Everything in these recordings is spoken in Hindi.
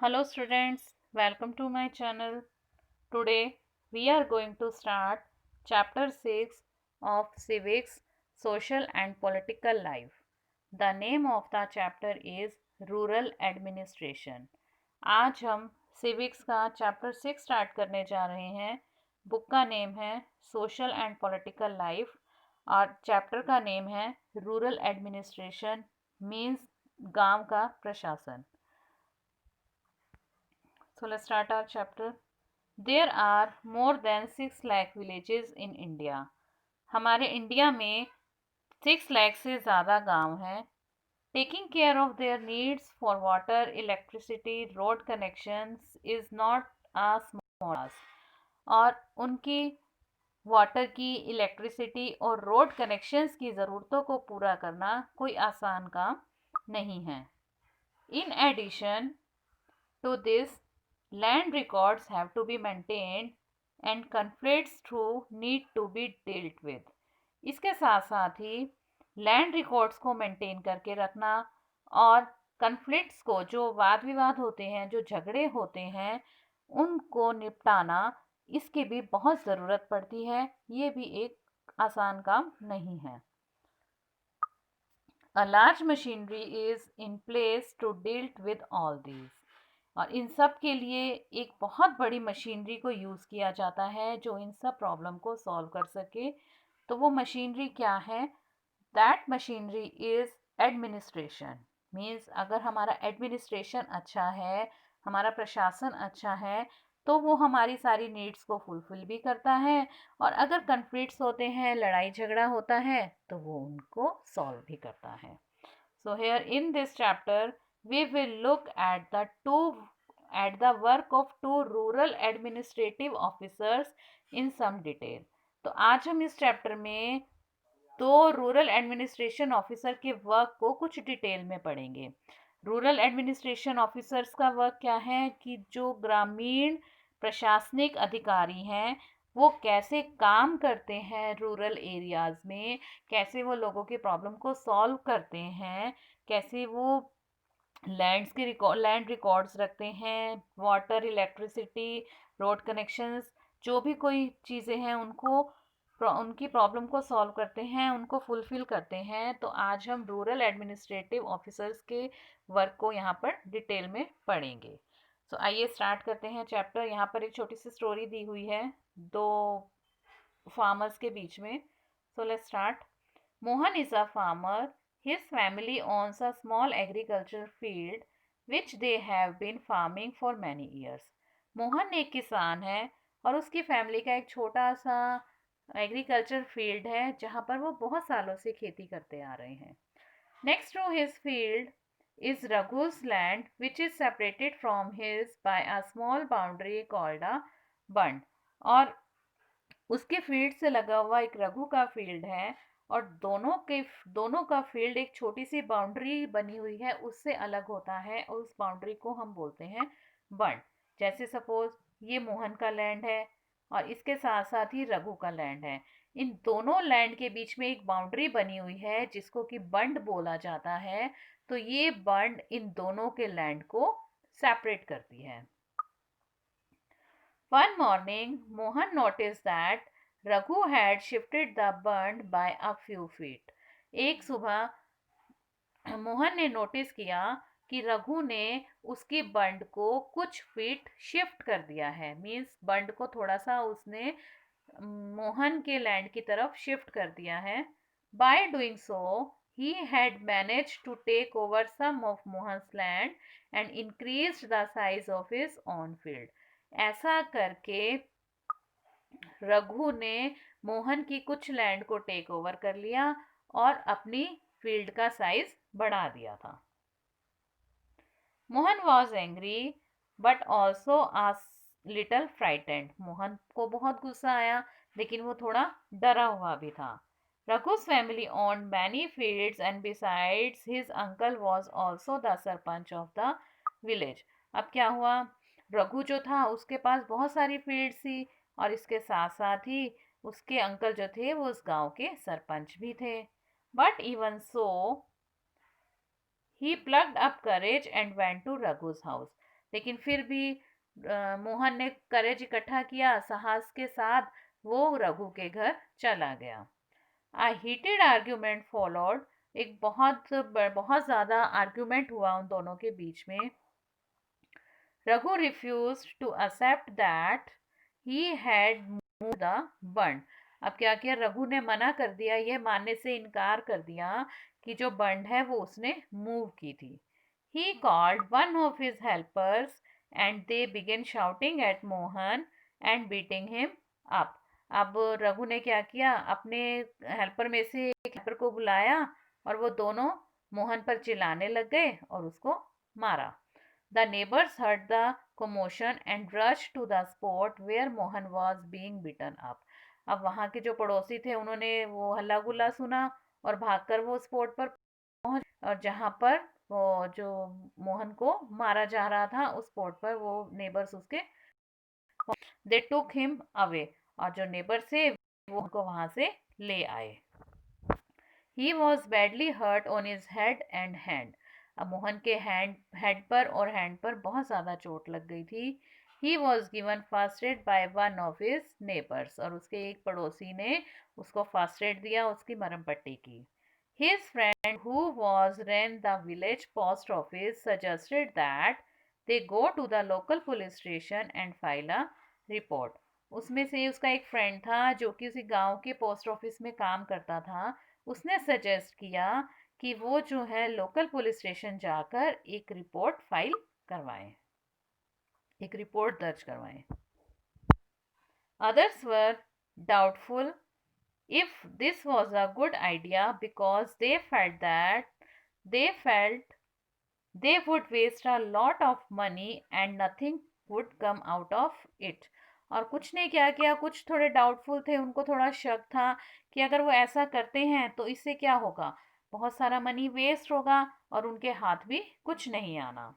Hello students, welcome to my channel. Today we are going to start chapter 6 of Civics, Social and Political Life. The name of the chapter is Rural Administration. आज हम civics का chapter 6 स्टार्ट करने जा रहे हैं. बुक का नेम है Social and Political Life और चैप्टर का नेम है रूरल एडमिनिस्ट्रेशन मीन्स गांव का प्रशासन. So let's start our chapter. There are more than 6 lakh villages in India. हमारे इंडिया में 6 लाख से ज़्यादा गांव हैं. Taking care of their needs for water, electricity, road connections is not a small task. और उनकी वाटर की, इलेक्ट्रिसिटी और रोड कनेक्शंस की ज़रूरतों को पूरा करना कोई आसान काम नहीं है. In addition to this, land records have to be maintained and conflicts too need to be dealt with. इसके साथ साथ ही लैंड रिकॉर्ड्स को मेंटेन करके रखना और कन्फ्लिक्ट्स को, जो वाद विवाद होते हैं, जो झगड़े होते हैं, उनको निपटाना, इसकी भी बहुत ज़रूरत पड़ती है. ये भी एक आसान काम नहीं है. A large machinery is in place to deal with all these. और इन सब के लिए एक बहुत बड़ी मशीनरी को यूज़ किया जाता है जो इन सब प्रॉब्लम को सॉल्व कर सके. तो वो मशीनरी क्या है? That machinery is administration. Means अगर हमारा एडमिनिस्ट्रेशन अच्छा है, हमारा प्रशासन अच्छा है, तो वो हमारी सारी नीड्स को फुलफिल भी करता है. और अगर कन्फ्लिक्ट्स होते हैं, लड़ाई झगड़ा होता है, तो वो उनको सॉल्व भी करता है. So here in this chapter we will look at the work of two rural administrative officers in some detail. तो आज हम इस चैप्टर में दो रूरल एडमिनिस्ट्रेशन ऑफिसर के वर्क को कुछ डिटेल में पढ़ेंगे. रूरल एडमिनिस्ट्रेशन ऑफिसर्स का वर्क क्या है कि जो ग्रामीण प्रशासनिक अधिकारी हैं वो कैसे काम करते हैं रूरल एरियाज़ में, कैसे वो लोगों के प्रॉब्लम को सॉल्व करते हैं, कैसे वो लैंड रिकॉर्ड्स रखते हैं, वाटर, इलेक्ट्रिसिटी, रोड कनेक्शंस, जो भी कोई चीज़ें हैं उनको उनकी प्रॉब्लम को सॉल्व करते हैं, उनको फुलफ़िल करते हैं. तो आज हम रूरल एडमिनिस्ट्रेटिव ऑफिसर्स के वर्क को यहाँ पर डिटेल में पढ़ेंगे. सो आइए स्टार्ट करते हैं चैप्टर. यहाँ पर एक छोटी सी स्टोरी दी हुई है दो फार्मर्स के बीच में. So let's start. Mohan is a farmer. His family owns a small agriculture field which they have been farming for many years. Mohan एक किसान है और उसकी फैमिली का एक छोटा सा एग्रीकल्चर फील्ड है जहाँ पर वो बहुत सालों से खेती करते आ रहे हैं. Next to his field is Raghu's land, which is separated from his by a small boundary called a bund. और उसके फील्ड से लगा हुआ एक रघु का फील्ड है और दोनों का फील्ड एक छोटी सी बाउंड्री बनी हुई है, उससे अलग होता है और उस बाउंड्री को हम बोलते हैं बंड. जैसे सपोज ये मोहन का लैंड है और इसके साथ साथ ही रघु का लैंड है. इन दोनों लैंड के बीच में एक बाउंड्री बनी हुई है जिसको कि बंड बोला जाता है. तो ये बंड इन दोनों के लैंड को सेपरेट करती है. One morning, Mohan noticed that Raghu had shifted the bund by a few feet. एक सुबह मोहन ने नोटिस किया कि रघु ने उसकी बंड को कुछ फीट शिफ्ट कर दिया है. मीन्स बंड को थोड़ा सा उसने मोहन के लैंड की तरफ शिफ्ट कर दिया है. By doing so he had managed to take over some of Mohan's land and increased the size of his own field. ऐसा करके रघु ने मोहन की कुछ लैंड को टेक ओवर कर लिया और अपनी फील्ड का साइज बढ़ा दिया था. Mohan was angry but also a little frightened. Mohan को बहुत गुस्सा आया लेकिन वो थोड़ा डरा हुआ भी था. Raghu's family owned many fields and besides his uncle was also the sarpanch of the village. अब क्या हुआ? रघु जो था उसके पास बहुत सारी फील्ड्स थी और इसके साथ साथ ही उसके अंकल जो थे वो उस गांव के सरपंच भी थे. But even so he plucked up courage and went to Raghu's house. लेकिन फिर भी मोहन ने करेज इकट्ठा किया, साहस के साथ वो रघु के घर चला गया। A heated argument followed. एक बहुत ज्यादा आर्ग्यूमेंट हुआ उन दोनों के बीच में। Raghu refused to accept that he had moved the bund. अब क्या किया, रघु ने मना कर दिया, यह मानने से इनकार कर दिया कि जो बंड है वो उसने मूव की थी। He called one of his helpers and they began shouting at Mohan and beating him up. अब रघु ने क्या किया, अपने हेल्पर में से एक हेल्पर को बुलाया और वो दोनों मोहन पर चिल्लाने लग गए और उसको मारा। The neighbors heard the commotion and rushed to the spot where Mohan was being beaten up. अब वहां के जो पड़ोसी थे उन्होंने वो हल्ला गुल्ला सुना और भागकर वो स्पॉट पर पहुंच, और जहां पर वो जो मोहन को मारा जा रहा था उस स्पॉट पर वो नेबर्स उसके दे टुक हिम अवे, और जो नेबर थे वो उनको वहां से ले आए। He was badly hurt on his head and hand. अब मोहन के हेड पर और हैंड पर बहुत ज़्यादा चोट लग गई थी। He was given first aid by one of his neighbours, और उसके एक पड़ोसी ने उसको फर्स्ट एड दिया, उसकी मरहम पट्टी की। His friend who was ran the village post office suggested that they go to the local police station and file a report. उसमें से उसका एक फ्रेंड था जो कि उसी गांव के पोस्ट ऑफिस में काम करता था। उसने सजेस्ट किया कि वो जो है लोकल पुलिस स्टेशन जाकर एक रिपोर्ट फाइल करवाएं, एक रिपोर्ट दर्ज करवाएं। Others were doubtful if this was a good idea because they felt they would waste a lot of money and nothing would come out of it. और कुछ ने क्या किया, कुछ थोड़े डाउटफुल थे, उनको थोड़ा शक था कि अगर वो ऐसा करते हैं तो इससे क्या होगा, बहुत सारा मनी वेस्ट होगा और उनके हाथ भी कुछ नहीं आना।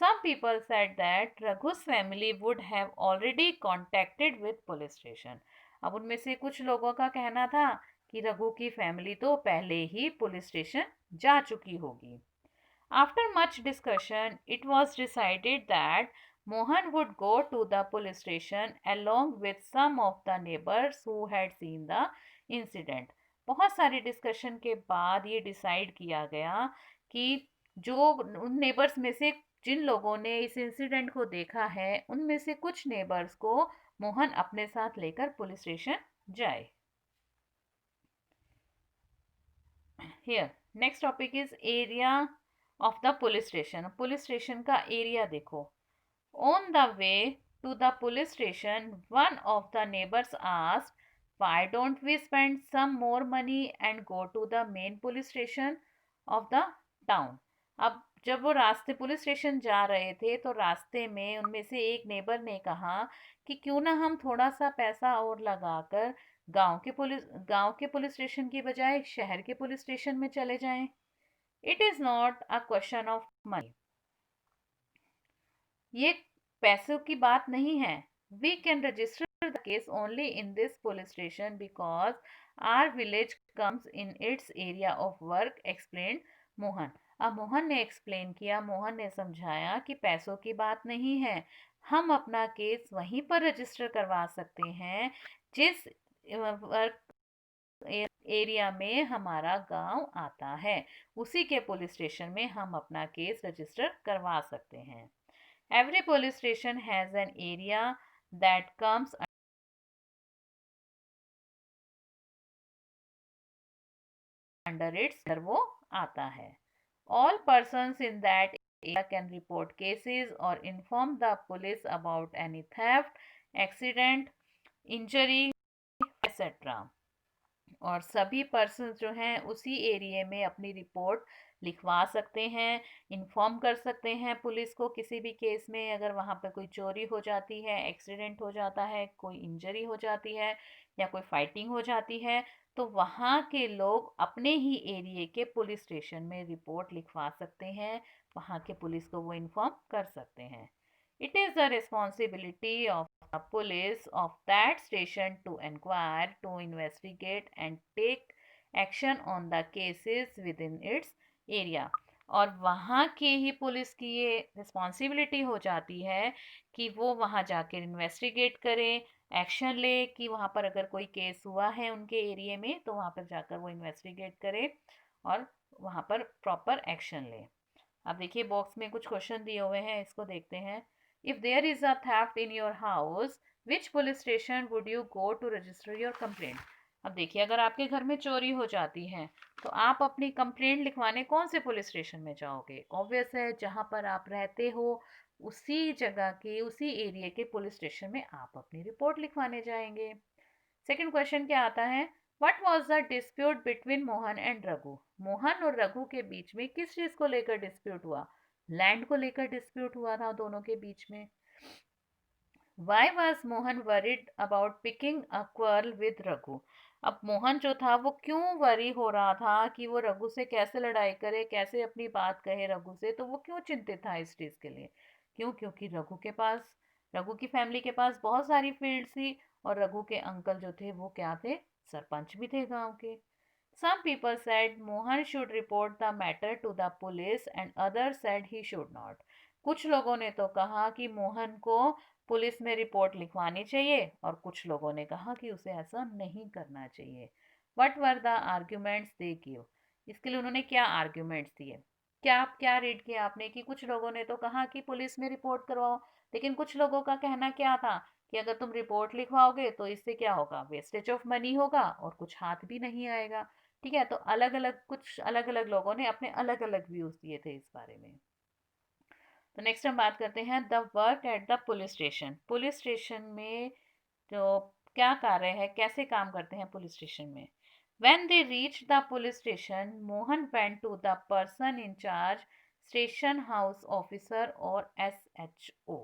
Some people said that Raghu's family would have already contacted with police station. अब उनमें से कुछ लोगों का कहना था कि रघु की फैमिली तो पहले ही पुलिस स्टेशन जा चुकी होगी। After much discussion, it was decided that Mohan would go to the police station along with some of the neighbors who had seen the incident. बहुत सारी डिस्कशन के बाद ये डिसाइड किया गया कि जो उन नेबर्स में से जिन लोगों ने इस इंसिडेंट को देखा है उनमें से कुछ नेबर्स को मोहन अपने साथ लेकर पुलिस स्टेशन जाए। Here, next topic is area of the police station. Police station का एरिया देखो। On the way to the police station, one of the neighbors asked, why don't we spend some more money and go to the main police station of the town? अब जब वो रास्ते पुलिस स्टेशन जा रहे थे तो रास्ते में उनमें से एक नेबर ने कहा कि क्यों ना हम थोड़ा सा पैसा और लगाकर गांव के पुलिस स्टेशन की बजाय शहर के पुलिस स्टेशन में चले जाएं। It is not a question of money, ये पैसों की बात नहीं है। We can register the case only in this police station because our village comes in its area of work, explain Mohan. अब मोहन ने एक्सप्लेन किया, मोहन ने समझाया कि पैसों की बात नहीं है, हम अपना केस वहीं पर रजिस्टर करवा सकते हैं जिस वर्क एरिया में हमारा गांव आता है, उसी के पुलिस स्टेशन में हम अपना केस रजिस्टर करवा सकते हैं। Every police station has an area that comes under its वो आता है। All persons in that area can report cases or inform the police about any theft, accident, injury, etc. और सभी पर्सन जो हैं उसी एरिया में अपनी रिपोर्ट लिखवा सकते हैं, इन्फॉर्म कर सकते हैं पुलिस को किसी भी केस में, अगर वहाँ पे कोई चोरी हो जाती है, एक्सीडेंट हो जाता है, कोई इंजरी हो जाती है या कोई फाइटिंग हो जाती है, तो वहाँ के लोग अपने ही एरिया के पुलिस स्टेशन में रिपोर्ट लिखवा सकते हैं, वहाँ के पुलिस को वो इन्फॉर्म कर सकते हैं। It is the responsibility of the police of that station to inquire, to investigate and take action on the cases within its area. और वहाँ की ही पुलिस की ये रिस्पॉन्सिबिलिटी हो जाती है कि वो वहाँ जाकर इन्वेस्टिगेट करे, एक्शन ले, कि वहाँ पर अगर कोई केस हुआ है उनके एरिया में तो वहाँ पर जाकर वो इन्वेस्टिगेट करे और वहाँ पर प्रॉपर एक्शन ले। अब देखिए बॉक्स में कुछ क्वेश्चन दिए हुए हैं, इसको देखते हैं। If there is a theft in your house, which police station would you go to register your complaint? अब देखिए अगर आपके घर में चोरी हो जाती है तो आप अपनी कंप्लेंट लिखवाने कौन से पुलिस स्टेशन में जाओगे? ऑब्वियस है जहाँ पर आप रहते हो उसी जगह के उसी एरिया के पुलिस स्टेशन में आप अपनी रिपोर्ट लिखवाने जाएंगे। सेकंड क्वेश्चन क्या आता है? What was the dispute between Mohan and Raghu? Mohan और रघु के बीच में किस चीज को लेकर डिस्प्यूट हुआ? लैंड को लेकर डिस्प्यूट हुआ था दोनों के बीच में। Why was Mohan worried about picking a quarrel with Raghu? अब मोहन जो था वो क्यों वरी हो रहा था कि वो रघु से कैसे लड़ाई करे, कैसे अपनी बात कहे रघु से, तो वो क्यों चिंतित था इस चीज के लिए? क्यों? क्योंकि रघु की फैमिली के पास बहुत सारी फील्ड थी और रघु के अंकल जो थे वो क्या थे? सरपंच भी थे गांव के। Some people said Mohan should report the matter to the police and others said he should not. कुछ लोगों ने तो कहा कि मोहन को पुलिस में रिपोर्ट लिखवानी चाहिए और कुछ लोगों ने कहा कि उसे ऐसा नहीं करना चाहिए। What were the arguments they give? इसके लिए उन्होंने क्या आर्ग्यूमेंट्स दिए? क्या रीड किया आपने कि कुछ लोगों ने तो कहा कि पुलिस में रिपोर्ट करवाओ, लेकिन कुछ लोगों का कहना क्या था कि अगर तुम रिपोर्ट लिखवाओगे तो इससे क्या होगा? वेस्टेज ऑफ मनी होगा और कुछ हाथ भी नहीं आएगा। ठीक है, तो अलग अलग लोगों ने अपने अलग अलग व्यूज दिए थे इस बारे में। तो नेक्स्ट हम बात करते हैं the work at the police station. Police station में जो क्या कार्य है, कैसे काम करते हैं पुलिस स्टेशन में? When they reached the police station, Mohan went to the person in charge, station house officer और SHO।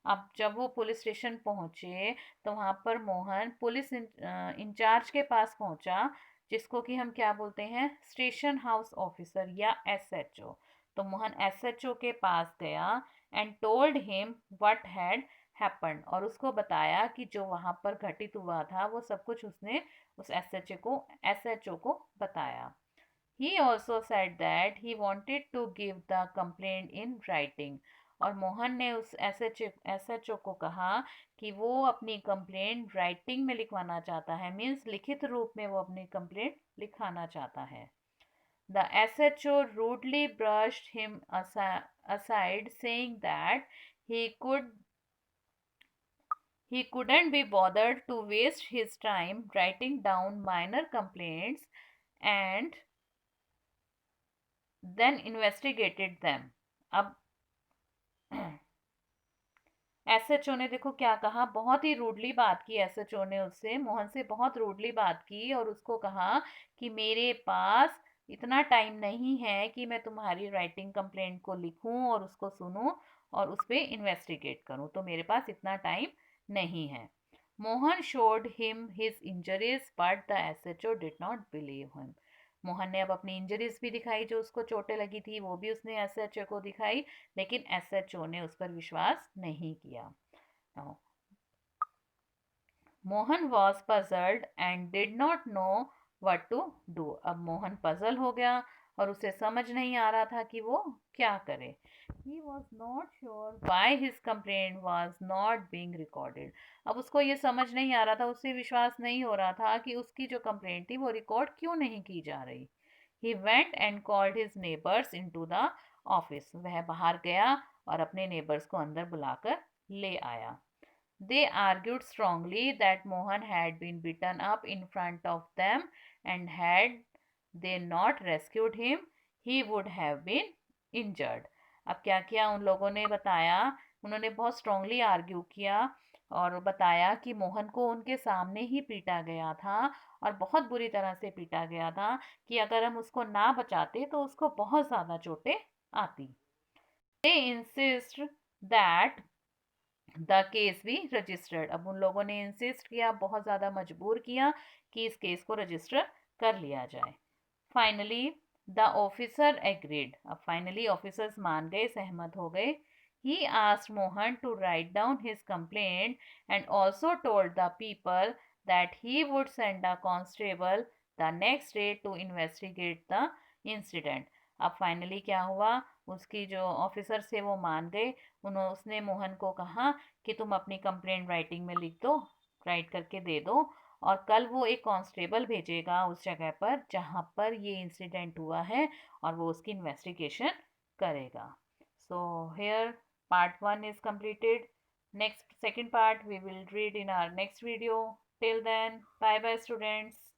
अब जब वो पुलिस स्टेशन पहुंचे तो वहां पर मोहन पुलिस इंचार्ज के पास पहुंचा, जिसको कि हम क्या बोलते हैं? स्टेशन हाउस ऑफिसर या SHO। तो मोहन SHO के पास गया and told him what had happened, और उसको बताया कि जो वहां पर घटित हुआ था वो सब कुछ उसने उस SHO को बताया। He also said that he wanted to give the complaint in writing, और मोहन ने उस SHO को कहा कि वो अपनी कंप्लेंट राइटिंग में लिखवाना चाहता है, मीन्स लिखित रूप में वो अपनी कंप्लेंट लिखाना चाहता है। The SHO rudely brushed him aside, saying that he could he couldn't be bothered to waste his time writing down minor complaints and then investigated them. अब SHO ने देखो क्या कहा, बहुत ही रूडली बात की SHO ने उससे, मोहन से बहुत रूडली बात की और उसको कहा कि मेरे पास इतना टाइम नहीं है कि मैं तुम्हारी राइटिंग कंप्लेंट को लिखूं और उसको सुनूं और उस पर इन्वेस्टिगेट करूं, तो मेरे पास इतना टाइम नहीं है। Mohan showed him his injuries but the SHO did not believe him. Mohan ने अब अपनी इंजरीज भी दिखाई, जो उसको चोटें लगी थी वो भी उसने SHO को दिखाई, लेकिन SHO ने उस पर विश्वास नहीं किया। Now, Mohan was puzzled and did not know what to do. अब मोहन पजल हो गया और उसे समझ नहीं आ रहा था कि वो क्या करे। He was not sure why his complaint was not being recorded. अब उसको ये समझ नहीं आ रहा था, उससे विश्वास नहीं हो रहा था कि उसकी जो कंप्लेंट थी वो रिकॉर्ड क्यों नहीं की जा रही। He went and called his neighbours into the office. वह बाहर गया और अपने नेबर्स को अंदर बुलाकर ले आया। They argued strongly that Mohan had been beaten up in front of them and had they not rescued him, he would have been injured. अब क्या किया उन लोगों ने बताया, उन्होंने बहुत स्ट्रांगली आर्ग्यू किया और बताया कि मोहन को उनके सामने ही पीटा गया था और बहुत बुरी तरह से पीटा गया था कि अगर हम उसको ना बचाते तो उसको बहुत ज़्यादा चोटें आती। They insist that the case be registered. अब उन लोगों ने इंसिस्ट किया, बहुत ज़्यादा मजबूर किया कि इस केस को रजिस्टर कर लिया जाए। Finally the officer agreed. अब फाइनली ऑफिसर्स मान गए, सहमत हो गए। He asked Mohan to write down his complaint and also told the people that he would send a constable the next day to investigate the incident. अब फाइनली क्या हुआ, उसकी जो ऑफिसर से वो मान गए। उसने मोहन को कहा कि तुम अपनी कंप्लेंट राइटिंग में लिख दो, राइट करके दे दो, और कल वो एक कांस्टेबल भेजेगा उस जगह पर जहाँ पर ये इंसिडेंट हुआ है, और वो उसकी इन्वेस्टिगेशन करेगा। So here part 1 is completed. Next second part we will read in our next video. Till then, bye bye students.